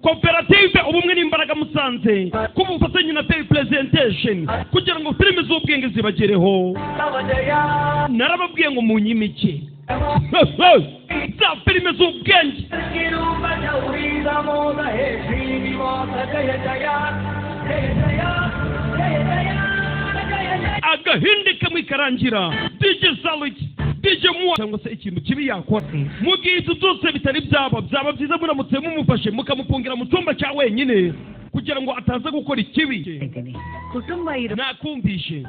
koperative ubumwe n'imbaraga Musanze ku bufatanye na Tele Presentation kugira ngo filime z'ubwenge zibagereho. Narababwiye ngo munyimike za filime z'ubwenge agahinde kamwe karangira DJ Salit DJ Muwa cyangwa se ikintu kibi yakora mu gihe byose bitari byaba byiza muramutse mumufashe mukamupungira mu cyumba cya wenyine kugira ngo ataza gukora ikibi. Nakumvishe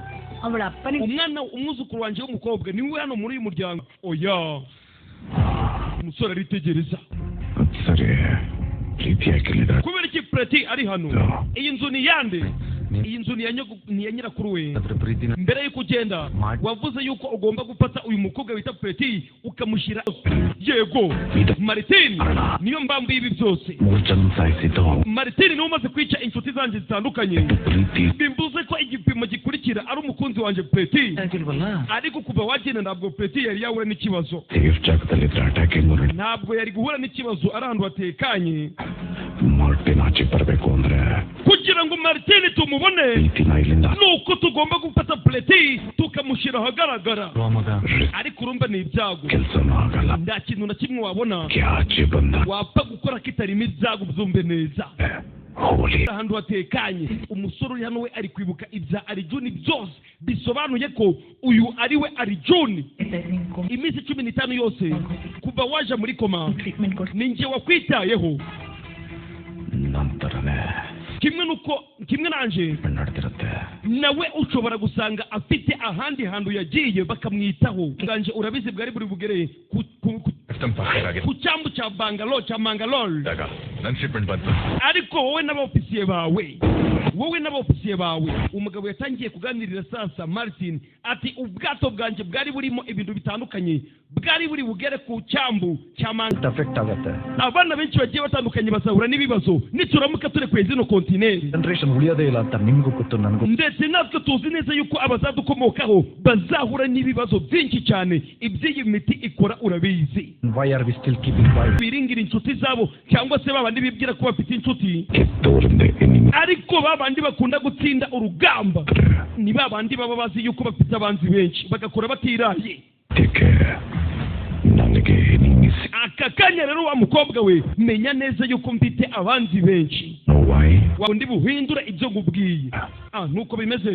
umwana umwuzukuru wanjye w'umukobwa niwe hano muri uyu muryango. Oya umusore aritegereza kubera iki Preti ari hano. Iyi nzu ni yande? Iyi nzu ni ya nyirakuru we. Mbere y'uko ugenda wavuze yuko ugomba gufata uyu mukobwa wita Preti ukamushyira. Yego Martin niyo mbambu y'ibi byose. Martin niwe umaze kwica inshuti zanjye zitandukanye. Bimbuze ko igipimo gikurikira ari umukunzi wanjye Preti, ariko kuva wagenda ntabwo Preti yari yahura n'ikibazo. Ntabwo yari guhura n'ikibazo ari ahantu hatekanye. Kugira ngo Martin tumubone nuko tugomba gufata Preti tukamushyira ahagaragara. Ariko urumva ni ibyago, nta kintu na kimwe wabona wapfa gukora kitarimo ibyago byumve neza. Ahantu hatekanye umusore uri hano we ari kwibuka ibya Arjun byose bisobanuye ko uyu ari we Arjun. Iminsi 15 yose kuva waje muri koma ninjye wakwitayeho. Kimwe nanje nawe ushobora gusanga afite ahandi hantu yagiye bakamwitaho. Nganje urabizi bwari buri bugere ku cyambu cya Mangalore. Ariko wowe n'abofisiye bawe umugabo yatangiye kuganirira sasa Martin ati ubwato bwanje bwari burimo ibintu bitandukanye, bwari buri bugere ku cyambu cya Mangalore. Abana benshi bagiye batandukanye bazahura n'ibibazo nituramuka turi kwezi no kontineri. Ndetse natwe tuzi neza yuko abazadukomokaho bazahura n'ibibazo byinshi cyane. Iby'iyi miti ikora urabizi. Why are we still keeping quiet? Biringira inshuti zabo cyangwa se babandi bibwira ko bafite inshuti, ariko babandi bakunda gutsinda urugamba ni babandi baba bazi yuko bafite abanzi benshi bagakora batiraye. Aka kanya rero wa mukobwa we menya neza yuko mfite abanzi benshi. Wawundi buhindura ibyo ngubwiye. Nuko bimeze.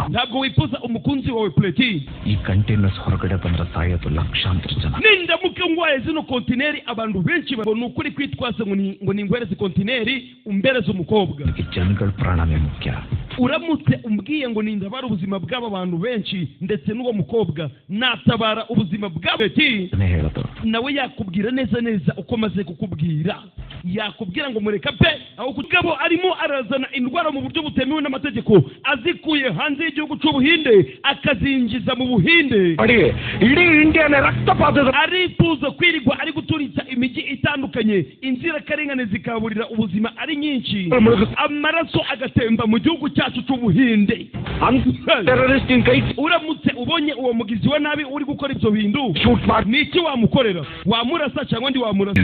Ntabwo wifuza umukunzi wawe Preti ಈ ಕಂಟೈನರ್ಸ್ ಹೊರಗಡೆ ಬಂದ್ರೆ ಸಾಯೋದು ಲಕ್ಷಾಂತರ ಜನ. Nindamuka ngwaye zino kontineri abantu benshi babona ukuri kwitwaza ngo ni ngwereze kontineri umbereze umukobwa. ಜನಗಳ ಪ್ರಾಣನೇ ಮುಖ್ಯ. Uramutse umbwiye ngo nindabara ubuzima bw'aba bantu benshi ndetse n'uwo mukobwa natabara ubuzima bwa Preti, nawe yakubwira neza uko maze kukubwira. Yakubwira ngo mureka pe aho kugabo arimo arazana indwara mu buryo butemewe n'amategeko azikuye hanze y'igihugu cy'Ubuhinde akazinjiza mu Buhinde. Arifuza kwirigwa ari guturitsa imijyi itandukanye, inzira karengane zikaburira ubuzima ari nyinshi, amaraso agatemba mu gihugu cyacu cy'Ubuhinde. Uramutse ubonye uwo mugizi wa nabi uri gukora ibyo bintu, niki wamukorera? Wamurasa cyangwa ndi wamurasa?